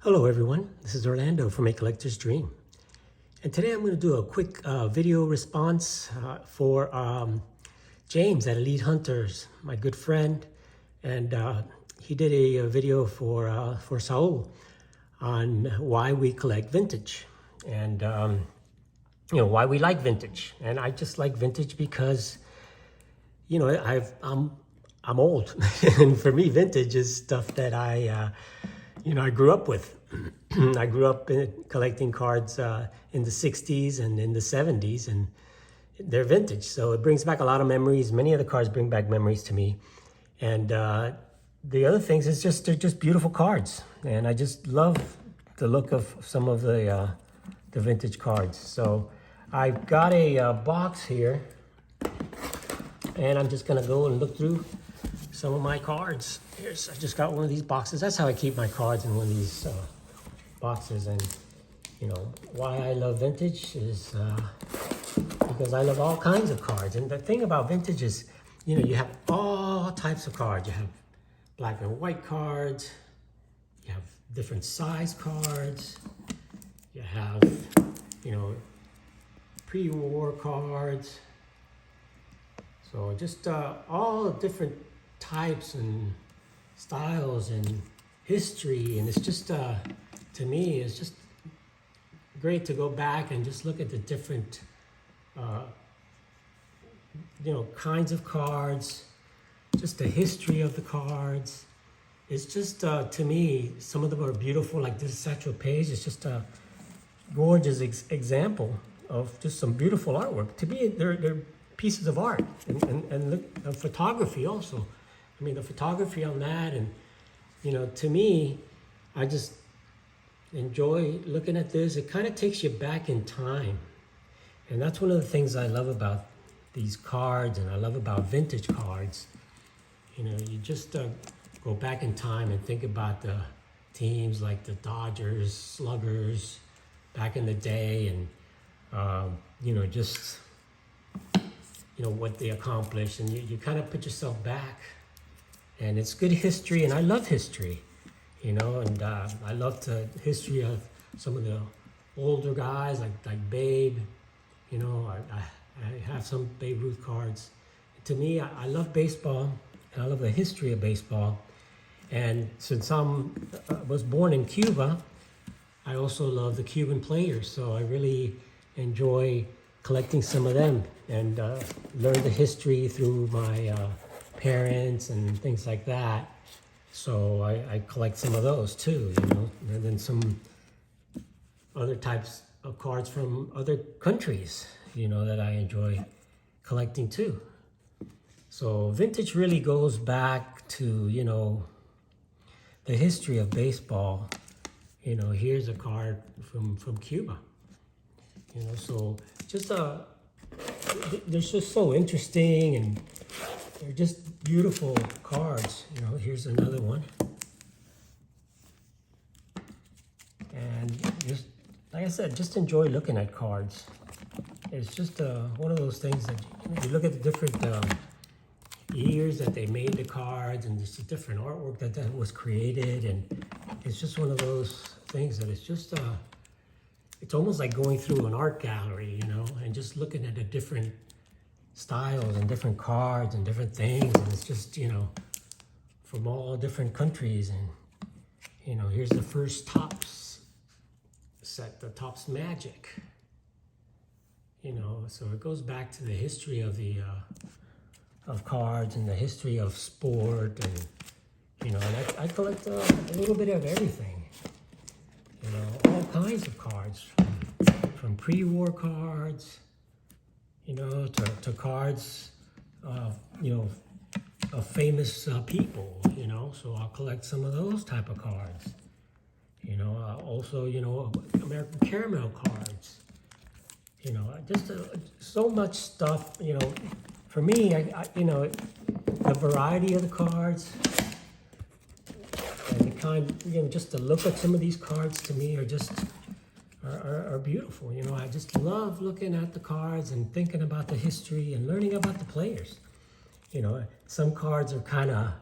Hello everyone, this is Orlando from A Collector's Dream. And today I'm going to do a quick video response for James at Elite Hunters, my good friend. And he did a video for Saul on why we collect vintage and why we like vintage. And I just like vintage because, I'm old. And for me, vintage is stuff that I grew up with. I grew up collecting cards in the 60s and in the 70s, and they're vintage. So it brings back a lot of memories. Many of the cards bring back memories to me. And the other things is they're just beautiful cards. And I just love the look of some of the vintage cards. So I've got a box here, and I'm just gonna go and look through some of my cards. I just got one of these boxes. That's how I keep my cards, in one of these boxes. And why I love vintage is because I love all kinds of cards. And the thing about vintage is, you have all types of cards. You have black and white cards. You have different size cards. You have, pre-war cards. So just all different types and styles and history, and it's just to me it's just great to go back and just look at the different kinds of cards, just the history of the cards. It's just to me, some of them are beautiful, like this actual page is just a gorgeous example of just some beautiful artwork. To me, they're pieces of art, and look, photography also. I mean, the photography on that, and to me, I just enjoy looking at this. It kind of takes you back in time, and that's one of the things I love about these cards, and I love about vintage cards. You just go back in time and think about the teams like the Dodgers, Sluggers, back in the day, and just what they accomplished, and you kind of put yourself back. And it's good history, and I love history, and I love the history of some of the older guys like Babe. I have some Babe Ruth cards. To me, I love baseball, and I love the history of baseball. And since I was born in Cuba, I also love the Cuban players. So I really enjoy collecting some of them, and learn the history through my parents and things like that. So I collect some of those too, and then some other types of cards from other countries, that I enjoy collecting too. So vintage really goes back to, the history of baseball. Here's a card from Cuba, so just they're just so interesting, and they're just beautiful cards. Here's another one. And just, like I said, just enjoy looking at cards. It's just one of those things that you look at the different years that they made the cards, and just the different artwork that was created. And it's just one of those things that it's just, it's almost like going through an art gallery, and just looking at the different styles and different cards and different things. And it's just, from all different countries. And, here's the first Topps set, the Topps Magic. So it goes back to the history of the, of cards, and the history of sport. And, and I collect a little bit of everything. All kinds of cards, from pre-war cards, to cards, of famous people, so I'll collect some of those type of cards. Also, American caramel cards, just so much stuff, for me, the variety of the cards, and the kind, just to look at some of these cards to me are beautiful. I just love looking at the cards and thinking about the history and learning about the players. Some cards are kind of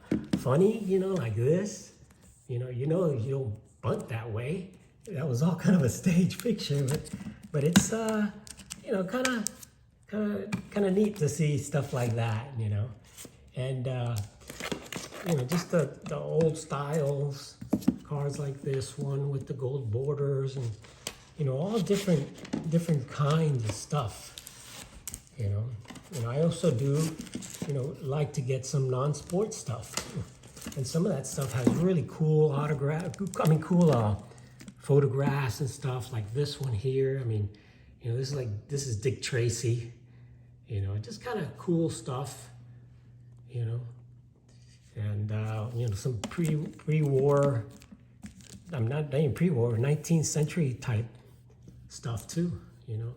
funny, like this. You don't bunt that way. That was all kind of a stage picture, but it's you know, kind of neat to see stuff like that, you know, and you know, just the old styles, cards like this one with the gold borders, and you know, all different kinds of stuff, you know. And I also do, you know, like to get some non-sport stuff, and some of that stuff has really cool cool photographs and stuff, like this one here. I mean, you know, this is Dick Tracy, you know, just kind of cool stuff, you know. And you know, some pre-war, I'm not even pre-war, 19th century type stuff too, you know.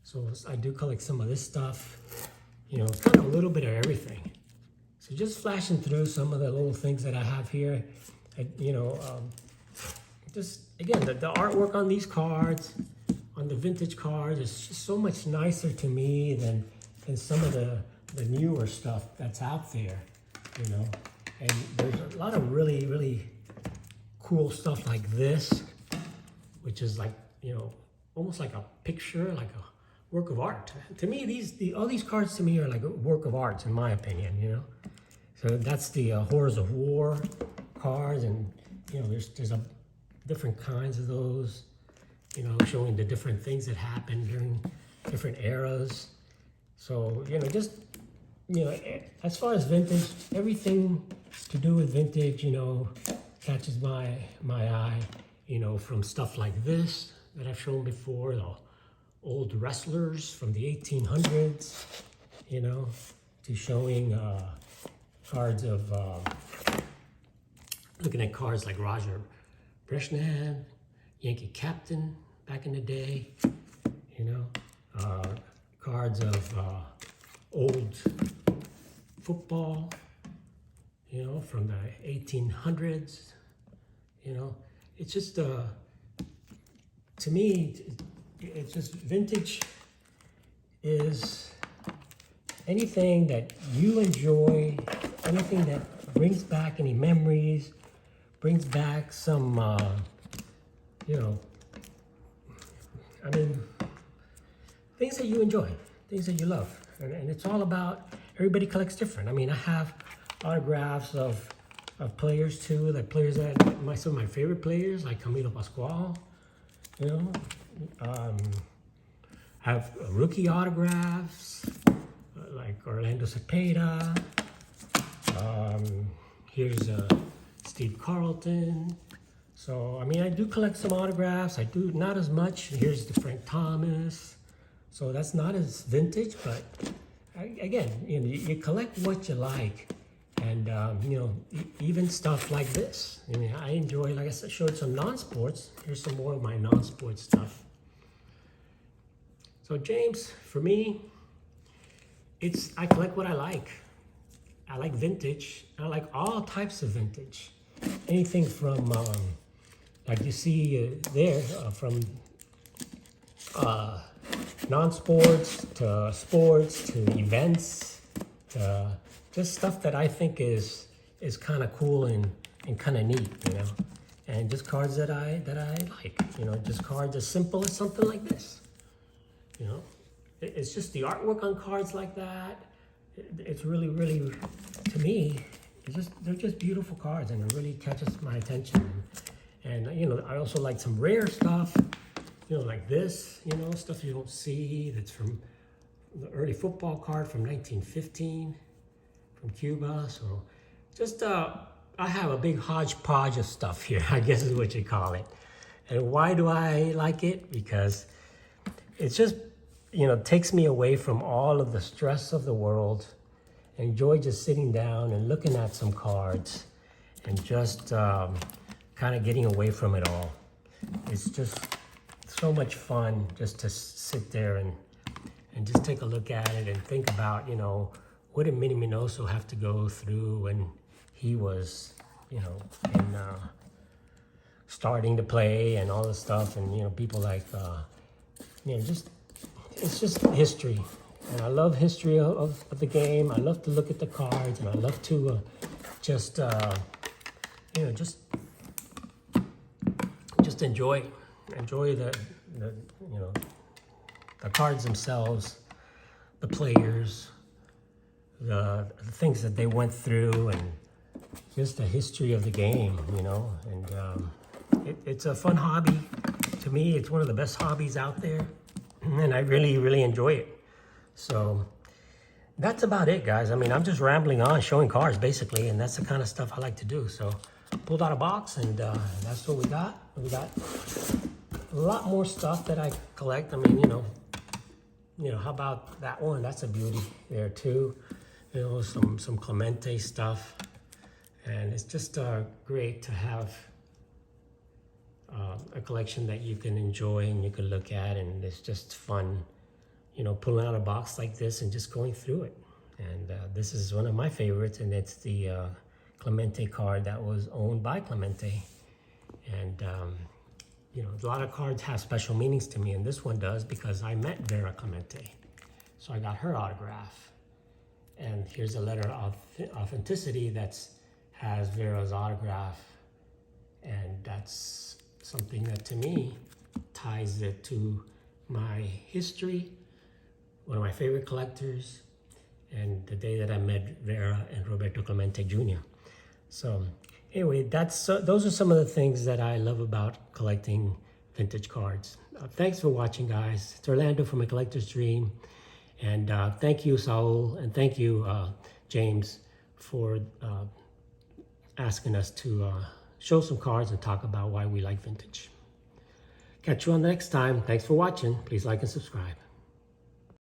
So I do collect some of this stuff, you know, kind of a little bit of everything. So just flashing through some of the little things that I have here, you know, just again, the artwork on these cards, on the vintage cards, is just so much nicer to me than some of the newer stuff that's out there, you know. And there's a lot of really cool stuff like this, which is like, you know, almost like a picture, like a work of art. To me, all these cards to me are like a work of art, in my opinion, you know. So that's the Horrors of War cards, and you know, there's different kinds of those, you know, showing the different things that happened during different eras. So, you know, just, you know, as far as vintage, everything to do with vintage, you know, catches my eye, you know, from stuff like this that I've shown before, the old wrestlers from the 1800s, you know, to showing cards of, looking at cards like Roger Brezhnev, Yankee Captain back in the day, you know, cards of old football, you know, from the 1800s, you know. It's just, to me, it's just vintage is anything that you enjoy, anything that brings back any memories, brings back some, you know, I mean, things that you enjoy, things that you love. And it's all about, everybody collects different. I mean, I have autographs of players too, like players that, some of my favorite players, like Camilo Pascual, you know. Have rookie autographs, like Orlando Cepeda. Here's Steve Carlton. So, I mean, I do collect some autographs. I do not as much. Here's the Frank Thomas. So that's not as vintage, but again, you know, you collect what you like. And, you know, even stuff like this. I mean, I enjoy, like I said, showed some non-sports. Here's some more of my non-sports stuff. So James, for me, I collect what I like. I like vintage. I like all types of vintage. Anything from, like you see there, from non-sports to sports to events to just stuff that I think is kind of cool and kind of neat, you know. And just cards that I like, you know, just cards as simple as something like this. You know, it's just the artwork on cards like that. It's really, to me, they're just beautiful cards, and it really catches my attention. And you know, I also like some rare stuff, you know, like this, you know, stuff you don't see. That's from the early football card from 1915 from Cuba. So just, I have a big hodgepodge of stuff here, I guess is what you call it. And why do I like it? Because it's just, you know, takes me away from all of the stress of the world. Enjoy just sitting down and looking at some cards and just kind of getting away from it all. It's just so much fun just to sit there and just take a look at it and think about, you know, what did Minnie Minoso have to go through when he was, you know, in, starting to play and all this stuff, and you know, people like, you know, just, it's just history. And I love history of the game. I love to look at the cards, and I love to just, you know, just just enjoy the you know, the cards themselves, the players, the things that they went through, and just the history of the game, you know. And it's a fun hobby. To me, it's one of the best hobbies out there, and I really enjoy it. So that's about it, guys. I mean, I'm just rambling on, showing cards basically, and that's the kind of stuff I like to do. So pulled out a box, and that's what we got. We got a lot more stuff that I collect. I mean, you know, how about that one? That's a beauty there too. You know, some Clemente stuff, and it's just great to have a collection that you can enjoy and you can look at, and it's just fun, you know, pulling out a box like this and just going through it. And this is one of my favorites, and it's the Clemente card that was owned by Clemente. And you know, a lot of cards have special meanings to me, and this one does because I met Vera Clemente, so I got her autograph. And here's a letter of authenticity that has Vera's autograph, and that's something that to me ties it to my history, one of my favorite collectors, and the day that I met Vera and Roberto Clemente Jr. So anyway, those are some of the things that I love about collecting vintage cards. Thanks for watching, guys. It's Orlando from A Collector's Dream. And thank you, Saul, and thank you, James, for asking us to show some cards and talk about why we like vintage. Catch you on the next time. Thanks for watching. Please like and subscribe.